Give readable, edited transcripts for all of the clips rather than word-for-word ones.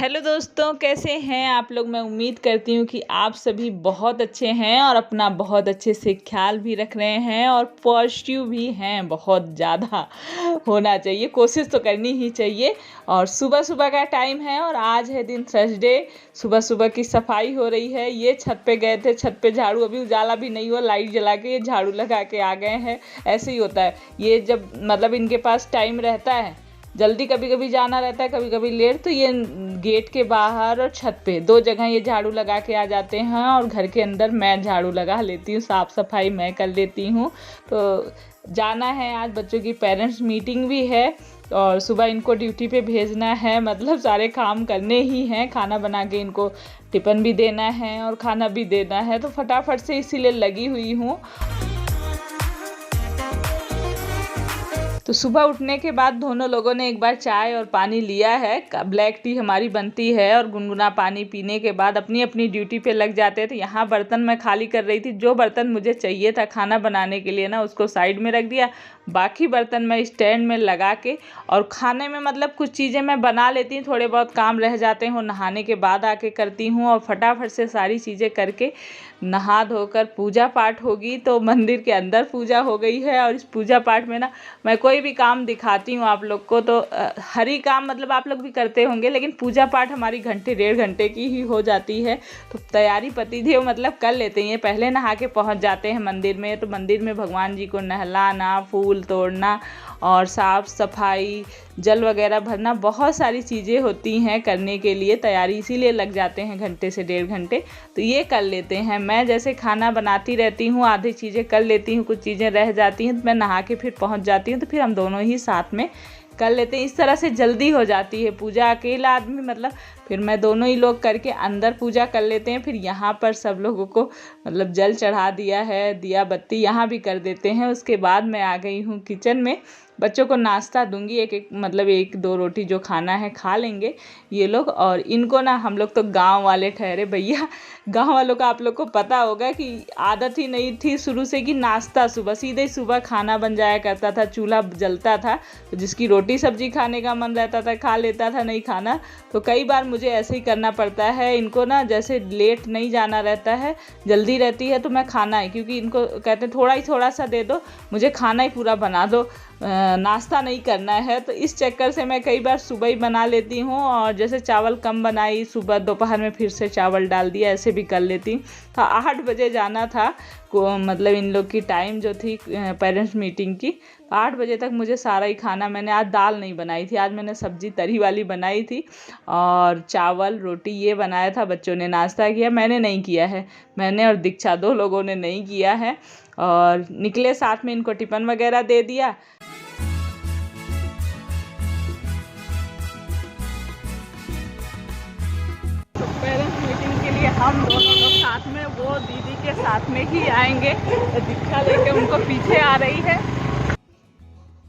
Hello दोस्तों, कैसे हैं आप लोग। मैं उम्मीद करती हूँ कि आप सभी बहुत अच्छे हैं और अपना बहुत अच्छे से ख्याल भी रख रहे हैं और पॉजिटिव भी हैं। बहुत ज़्यादा होना चाहिए, कोशिश तो करनी ही चाहिए। और सुबह सुबह का टाइम है और आज है दिन थर्सडे। सुबह सुबह की सफाई हो रही है। ये छत पे गए थे, छत पे झाड़ू, अभी उजाला भी नहीं हुआ, लाइट जला के ये झाड़ू लगा के आ गए हैं। ऐसे ही होता है ये, जब मतलब इनके पास टाइम रहता है, जल्दी कभी कभी जाना रहता है, कभी कभी लेट, तो ये गेट के बाहर और छत पे दो जगह ये झाड़ू लगा के आ जाते हैं और घर के अंदर मैं झाड़ू लगा लेती हूँ, साफ़ सफाई मैं कर लेती हूँ। तो जाना है, आज बच्चों की पेरेंट्स मीटिंग भी है और सुबह इनको ड्यूटी पे भेजना है, मतलब सारे काम करने ही हैं। खाना बना के इनको टिफ़िन भी देना है और खाना भी देना है, तो फटाफट से इसीलिए लगी हुई हूँ। तो सुबह उठने के बाद दोनों लोगों ने एक बार चाय और पानी लिया है। ब्लैक टी हमारी बनती है और गुनगुना पानी पीने के बाद अपनी अपनी ड्यूटी पे लग जाते हैं। तो यहाँ बर्तन मैं खाली कर रही थी, जो बर्तन मुझे चाहिए था खाना बनाने के लिए ना, उसको साइड में रख दिया। बाकी बर्तन मैं स्टैंड में लगा के, और खाने में मतलब कुछ चीज़ें मैं बना लेती हूँ, थोड़े बहुत काम रह जाते हैं नहाने के बाद आके करती हूँ। और फटाफट से सारी चीज़ें करके नहा धोकर पूजा पाठ होगी। तो मंदिर के अंदर पूजा हो गई है और इस पूजा पाठ में ना मैं कोई भी काम दिखाती हूँ आप लोग को, तो हर ही काम मतलब आप लोग भी करते होंगे, लेकिन पूजा पाठ हमारी घंटे डेढ़ घंटे की ही हो जाती है। तो तैयारी पतिदेव मतलब कर लेते हैं, पहले नहा के पहुँच जाते हैं मंदिर में। तो मंदिर में भगवान जी को नहलाना, फूल तोड़ना और साफ़ सफाई, जल वगैरह भरना, बहुत सारी चीज़ें होती हैं करने के लिए। तैयारी इसीलिए लग जाते हैं घंटे से डेढ़ घंटे, तो ये कर लेते हैं। मैं जैसे खाना बनाती रहती हूँ, आधी चीज़ें कर लेती हूँ, कुछ चीज़ें रह जाती हैं तो मैं नहा के फिर पहुँच जाती हूँ, तो फिर हम दोनों ही साथ में कर लेते हैं। इस तरह से जल्दी हो जाती है पूजा। अकेला आदमी मतलब फिर मैं दोनों ही लोग करके अंदर पूजा कर लेते हैं। फिर यहाँ पर सब लोगों को मतलब जल चढ़ा दिया है, दिया बत्ती यहाँ भी कर देते हैं। उसके बाद मैं आ गई हूँ किचन में, बच्चों को नाश्ता दूंगी। मतलब एक दो रोटी जो खाना है खा लेंगे ये लोग। और इनको ना, हम लोग तो गांव वाले ठहरे भैया, गांव वालों का आप लोग को पता होगा कि आदत ही नहीं थी शुरू से कि नाश्ता सुबह सीधे सुबह खाना बन जाया करता था, चूल्हा जलता था, तो जिसकी रोटी सब्जी खाने का मन रहता था खा लेता था, नहीं खाना तो कई बार मुझे ऐसे ही करना पड़ता है। इनको ना जैसे लेट नहीं जाना रहता है, जल्दी रहती है, तो मैं खाना है, क्योंकि इनको कहते हैं थोड़ा सा दे दो, मुझे खाना ही पूरा बना दो, नाश्ता नहीं करना है। तो इस चक्कर से मैं कई बार सुबह ही बना लेती हूँ, और जैसे चावल कम बनाई सुबह, दोपहर में फिर से चावल डाल दिया, ऐसे भी कर लेती हूँ। तो 8 बजे जाना था मतलब इन लोग की टाइम जो थी पेरेंट्स मीटिंग की, 8 बजे तक मुझे सारा ही खाना, मैंने आज दाल नहीं बनाई थी, आज मैंने सब्जी तरी वाली बनाई थी और चावल रोटी ये बनाया था। बच्चों ने नाश्ता किया, मैंने नहीं किया है, मैंने और दीक्षा दो लोगों ने नहीं किया है। और निकले साथ में, इनको टिफ़िन वगैरह दे दिया। तो पेरेंट्स मीटिंग के लिए हम दोनों लोग साथ में, वो दीदी के साथ में ही आएंगे, तो दीक्षा लेके उनको पीछे आ रही है।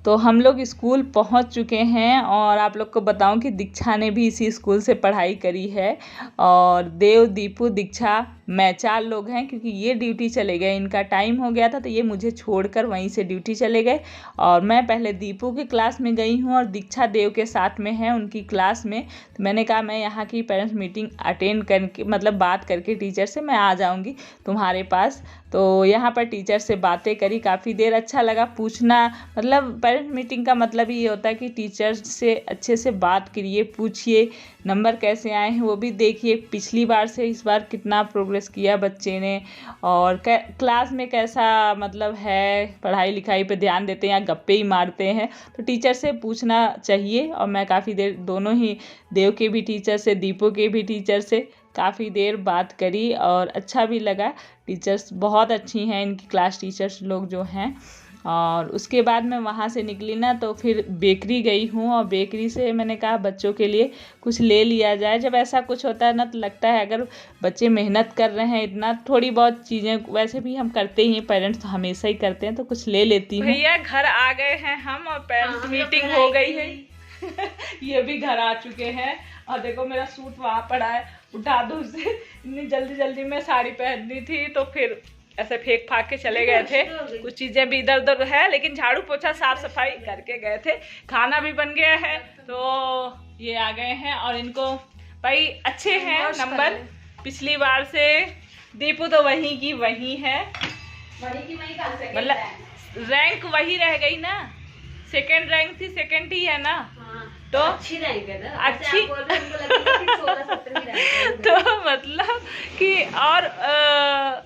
तो हम लोग स्कूल पहुंच चुके हैं और आप लोग को बताऊं कि दीक्षा ने भी इसी स्कूल से पढ़ाई करी है। और देव, दीपू, दीक्षा, मैं 4 लोग हैं, क्योंकि ये ड्यूटी चले गए, इनका टाइम हो गया था तो ये मुझे छोड़कर वहीं से ड्यूटी चले गए। और मैं पहले दीपू की क्लास में गई हूँ और दीक्षा देव के साथ में है उनकी क्लास में। तो मैंने कहा मैं यहाँ की पेरेंट्स मीटिंग अटेंड करके, मतलब बात करके टीचर से मैं आ जाऊँगी तुम्हारे पास। तो यहाँ पर टीचर से बातें करी काफ़ी देर, अच्छा लगा पूछना। मतलब पेरेंट्स मीटिंग का मतलब ये होता है कि टीचर से अच्छे से बात करिए, पूछिए नंबर कैसे आए हैं वो भी देखिए, पिछली बार से इस बार कितना प्रोग्रेस किया बच्चे ने, और क्लास में कैसा मतलब है, पढ़ाई लिखाई पे ध्यान देते हैं या गप्पे ही मारते हैं। तो टीचर से पूछना चाहिए। और मैं काफ़ी देर दोनों ही, देव के भी टीचर से, दीपू के भी टीचर से काफ़ी देर बात करी और अच्छा भी लगा। टीचर्स बहुत अच्छी हैं, इनकी क्लास टीचर्स लोग जो हैं। और उसके बाद मैं वहाँ से निकली ना, तो फिर बेकरी गई हूँ और बेकरी से मैंने कहा बच्चों के लिए कुछ ले लिया जाए। जब ऐसा कुछ होता है ना, तो लगता है अगर बच्चे मेहनत कर रहे हैं इतना, थोड़ी बहुत चीज़ें वैसे भी हम करते ही, पेरेंट्स तो हमेशा ही करते हैं, तो कुछ ले लेती हूँ। भैया घर आ गए हैं हम और पेरेंट्स मीटिंग हो गई है। ये भी घर आ चुके हैं और देखो मेरा सूट वहाँ पड़ा है, उठा दो उसे। इतनी जल्दी जल्दी में साड़ी पहननी थी तो फिर ऐसे फेंक फाक के चले गए थे। कुछ चीज़ें भी इधर उधर है, लेकिन झाड़ू पोछा साफ सफाई करके गए थे। खाना भी बन गया है, तो ये आ गए हैं और इनको भाई अच्छे हैं नंबर पिछली बार से। दीपू तो वही की वही है, मतलब रैंक वही रह गई ना, सेकंड रैंक थी, सेकंड ही है ना। हाँ, तो अच्छी रैंक है ना, अच्छी तो मतलब कि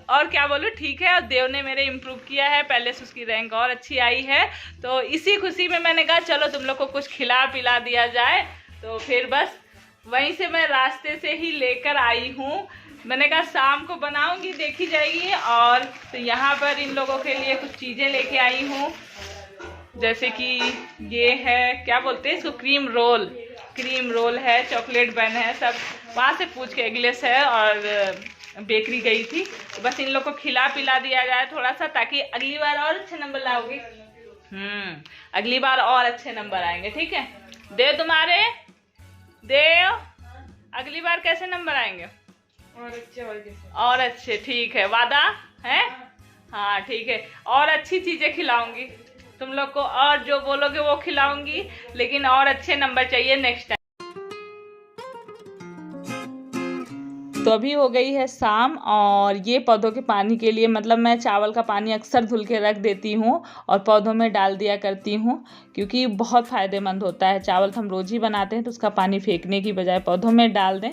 और क्या बोलूं, ठीक है। और देव ने मेरे इम्प्रूव किया है, पहले से उसकी रैंक और अच्छी आई है। तो इसी खुशी में मैंने कहा चलो तुम लोग को कुछ खिला पिला दिया जाए। तो फिर बस वहीं से मैं रास्ते से ही लेकर आई हूँ। मैंने कहा शाम को बनाऊंगी, देखी जाएगी। और तो यहाँ पर इन लोगों के लिए कुछ चीज़ें लेके आई हूँ, जैसे कि ये है, क्या बोलते हैं इसको, क्रीम रोल है, चॉकलेट बन है, सब वहाँ से पूछ के एगलेस है और बेकरी गई थी। तो बस इन लोग को खिला पिला दिया जाए थोड़ा सा, ताकि अगली बार और अच्छे नंबर लाओगे। अगली बार और अच्छे नंबर आएंगे, ठीक है। देव तुम्हारे, देव अगली बार कैसे नंबर आएंगे? और अच्छे, ठीक है, वादा है? हाँ ठीक है, और अच्छी चीजें खिलाऊंगी तुम लोग को, और जो बोलोगे वो खिलाऊंगी, लेकिन और अच्छे नंबर चाहिए नेक्स्ट टाइम। तो अभी हो गई है शाम, और ये पौधों के पानी के लिए, मतलब मैं चावल का पानी अक्सर धुल के रख देती हूँ और पौधों में डाल दिया करती हूँ, क्योंकि बहुत फ़ायदेमंद होता है। चावल हम रोज़ ही बनाते हैं, तो उसका पानी फेंकने की बजाय पौधों में डाल दें।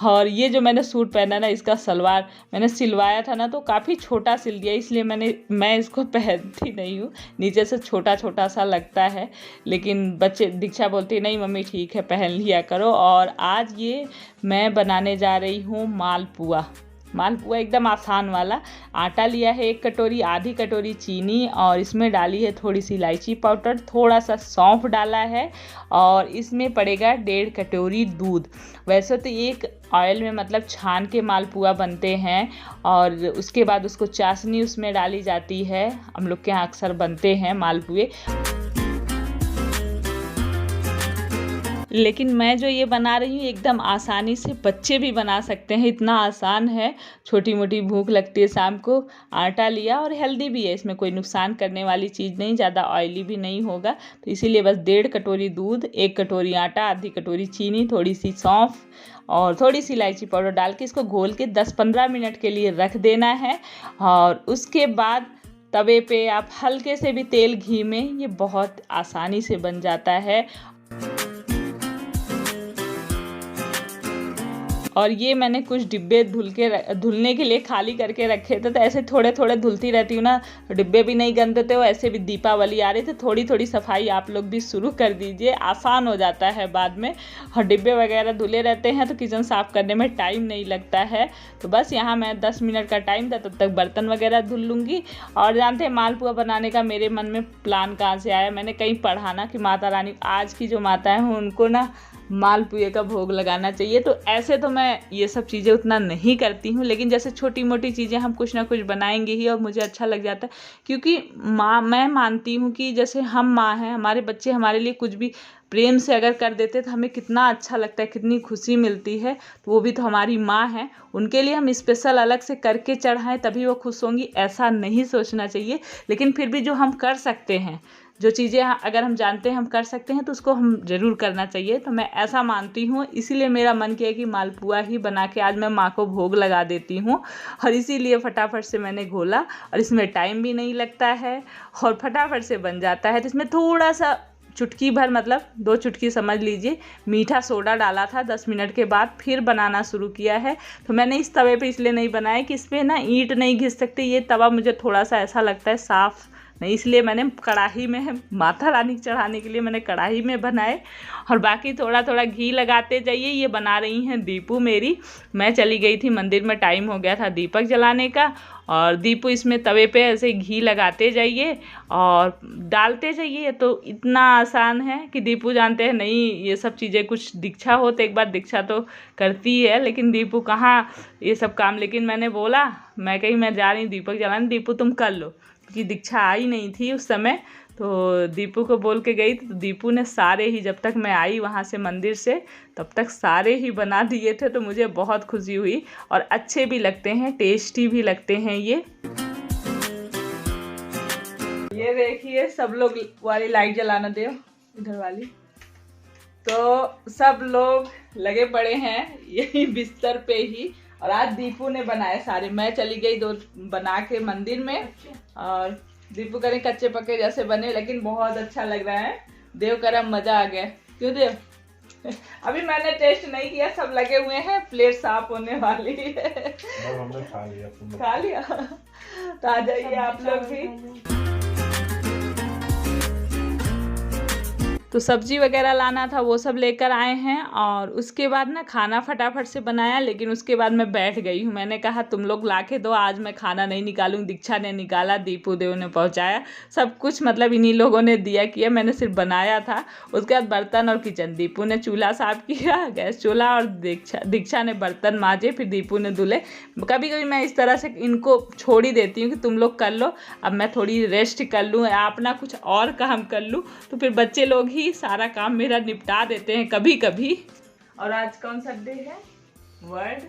और ये जो मैंने सूट पहना ना, इसका सलवार मैंने सिलवाया था ना, तो काफ़ी छोटा सिल दिया, इसलिए मैं इसको पहनती नहीं हूँ। नीचे से छोटा छोटा सा लगता है, लेकिन बच्चे दीक्षा बोलती नहीं मम्मी ठीक है पहन लिया करो। और आज ये मैं बनाने जा रही हूँ मालपुआ एकदम आसान वाला। आटा लिया है 1 कटोरी, आधी कटोरी चीनी, और इसमें डाली है थोड़ी सी इलायची पाउडर, थोड़ा सा सौंफ डाला है, और इसमें पड़ेगा 1.5 कटोरी दूध। वैसे तो एक ऑयल में मतलब छान के मालपुआ बनते हैं, और उसके बाद उसको चाशनी उसमें डाली जाती है। हम लोग के यहाँ अक्सर बनते हैं मालपुए। लेकिन मैं जो ये बना रही हूँ एकदम आसानी से बच्चे भी बना सकते हैं, इतना आसान है। छोटी मोटी भूख लगती है शाम को, आटा लिया, और हेल्दी भी है, इसमें कोई नुकसान करने वाली चीज़ नहीं, ज़्यादा ऑयली भी नहीं होगा। तो इसीलिए बस 1.5 कटोरी दूध, 1 कटोरी आटा, आधी कटोरी चीनी, थोड़ी सी सौंफ और थोड़ी सी इलायची पाउडर डाल के इसको घोल के 10-15 मिनट के लिए रख देना है। और उसके बाद तवे पे आप हल्के से भी तेल घी में, ये बहुत आसानी से बन जाता है। और ये मैंने कुछ डिब्बे धुलने के लिए खाली करके रखे थे, तो ऐसे थोड़े थोड़े धुलती रहती हूँ ना, डिब्बे भी नहीं गंदे थे। ऐसे भी दीपावली आ रही थी, थोड़ी थोड़ी सफाई आप लोग भी शुरू कर दीजिए, आसान हो जाता है बाद में। और डिब्बे वगैरह धुले रहते हैं तो किचन साफ़ करने में टाइम नहीं लगता है। तो बस यहाँ मैं 10 मिनट का टाइम था, तब तक बर्तन वगैरह धुल लूँगी। और जानते हैं मालपुआ बनाने का मेरे मन में प्लान कहाँ से आया, मैंने कहीं पढ़ा ना कि माता रानी आज की जो माताएँ हैं उनको ना मालपुए का भोग लगाना चाहिए। तो ऐसे तो मैं ये सब चीज़ें उतना नहीं करती हूँ, लेकिन जैसे छोटी मोटी चीज़ें हम कुछ ना कुछ बनाएंगे ही, और मुझे अच्छा लग जाता है। क्योंकि मैं मानती हूँ कि जैसे हम माँ हैं, हमारे बच्चे हमारे लिए कुछ भी प्रेम से अगर कर देते तो हमें कितना अच्छा लगता है, कितनी खुशी मिलती है। तो वो भी तो हमारी माँ है, उनके लिए हम स्पेशल अलग से करके चढ़ाएं तभी वो खुश होंगी, ऐसा नहीं सोचना चाहिए। लेकिन फिर भी जो हम कर सकते हैं, जो चीज़ें अगर हम जानते हैं हम कर सकते हैं, तो उसको हम ज़रूर करना चाहिए। तो मैं ऐसा मानती हूँ, इसीलिए मेरा मन किया कि मालपुआ ही बना के आज मैं माँ को भोग लगा देती हूँ। और इसीलिए फटाफट से मैंने घोला, और इसमें टाइम भी नहीं लगता है और फटाफट से बन जाता है। तो इसमें थोड़ा सा चुटकी भर, मतलब 2 चुटकी समझ लीजिए, मीठा सोडा डाला था। 10 मिनट के बाद फिर बनाना शुरू किया है। तो मैंने इस तवे पे इसलिए नहीं बनाया कि इस पर ना ईंट नहीं घिस सकती, ये तवा मुझे थोड़ा सा ऐसा लगता है साफ़ नहीं, इसलिए मैंने कढ़ाई में, माता रानी चढ़ाने के लिए मैंने कढ़ाई में बनाए। और बाकी थोड़ा थोड़ा घी लगाते जाइए। ये बना रही हैं दीपू मेरी, मैं चली गई थी मंदिर में, टाइम हो गया था दीपक जलाने का। और दीपू इसमें तवे पे ऐसे घी लगाते जाइए और डालते जाइए। तो इतना आसान है कि दीपू जानते हैं नहीं ये सब चीज़ें, कुछ दीक्षा हो तो एक बार दीक्षा तो करती है, लेकिन दीपू कहाँ ये सब काम। लेकिन मैंने बोला, मैं कहीं मैं जा रही दीपक जलाने, दीपू तुम कर लो, क्योंकि दीक्षा आई नहीं थी उस समय। तो दीपू को बोल के गई, तो दीपू ने सारे ही, जब तक मैं आई वहाँ से मंदिर से, तब तक सारे ही बना दिए थे। तो मुझे बहुत खुशी हुई, और अच्छे भी लगते हैं, टेस्टी भी लगते हैं ये देखिए, सब लोग वाली लाइट जलाना दो, इधर वाली तो सब लोग लगे पड़े हैं यही बिस्तर पे ही। और आज दीपू ने बनाए सारे, मैं चली गई दो बना के मंदिर में, और दीपू करें कच्चे पक्के जैसे बने, लेकिन बहुत अच्छा लग रहा है। देव करा मजा आ गया। क्यों देव? अभी मैंने टेस्ट नहीं किया, सब लगे हुए हैं, प्लेट साफ होने वाली है। हमने खा लिया। खा लिया? तो आ जाइए आप लोग भी। तो सब्जी वगैरह लाना था, वो सब लेकर आए हैं। और उसके बाद ना खाना फटाफट से बनाया, लेकिन उसके बाद मैं बैठ गई हूँ। मैंने कहा तुम लोग ला के दो, आज मैं खाना नहीं निकालूँ। दीक्षा ने निकाला, दीपू देव ने पहुँचाया, सब कुछ मतलब इन्हीं लोगों ने दिया किया, मैंने सिर्फ बनाया था। उसके बाद बर्तन और किचन, दीपू ने चूल्हा साफ किया, गैस चूल्हा, और दीक्षा ने बर्तन मांजे, फिर दीपू ने धुले। कभी कभी मैं इस तरह से इनको छोड़ ही देती हूँ कि तुम लोग कर लो, अब मैं थोड़ी रेस्ट कर लूँ, अपना कुछ और काम कर लूँ। तो फिर बच्चे लोग ही सारा काम मेरा निपटा देते हैं कभी कभी। और आज कौन सा डे है? वर्ल्ड,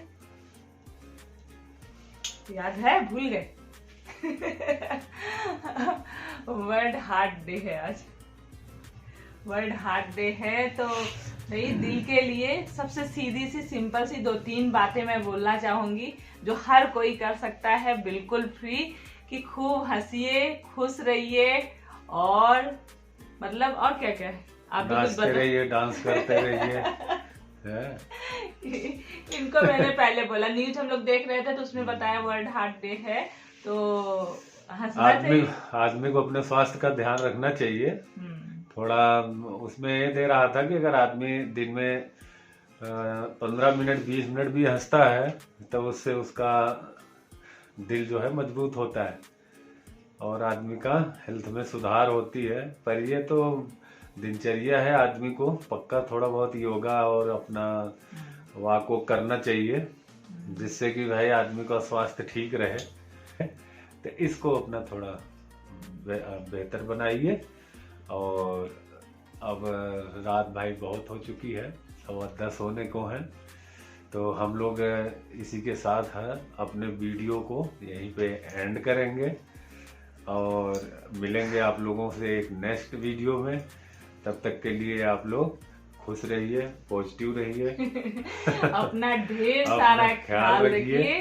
याद है? भूल गए। वर्ल्ड हार्ट डे है आज। वर्ल्ड हार्ट डे है। तो भाई दिल के लिए सबसे सीधी सी सिंपल सी 2-3 बातें मैं बोलना चाहूंगी, जो हर कोई कर सकता है बिल्कुल फ्री, कि खूब हंसिए, खुश रहिए, और मतलब और क्या क्या है, आप नाचते रहिए, डांस करते रहिए। इनको मैंने पहले बोला, न्यूज हम लोग देख रहे थे तो उसमें बताया वर्ल्ड हार्ट डे है। तो आदमी को अपने स्वास्थ्य का ध्यान रखना चाहिए। थोड़ा उसमें ये दे रहा था कि अगर आदमी दिन में 15 मिनट 20 मिनट भी हंसता है तो उससे उसका दिल जो है मजबूत होता है और आदमी का हेल्थ में सुधार होती है। पर ये तो दिनचर्या है, आदमी को पक्का थोड़ा बहुत योगा और अपना वॉक को करना चाहिए, जिससे कि भाई आदमी का स्वास्थ्य ठीक रहे। तो इसको अपना थोड़ा बेहतर बनाइए। और अब रात भाई बहुत हो चुकी है, 10:15 होने को है, तो हम लोग इसी के साथ अपने वीडियो को यहीं पे एंड करेंगे और मिलेंगे आप लोगों से एक नेक्स्ट वीडियो में। तब तक के लिए आप लोग खुश रहिए, पॉजिटिव रहिए। अपना ढेर सारा ख्याल रखिए।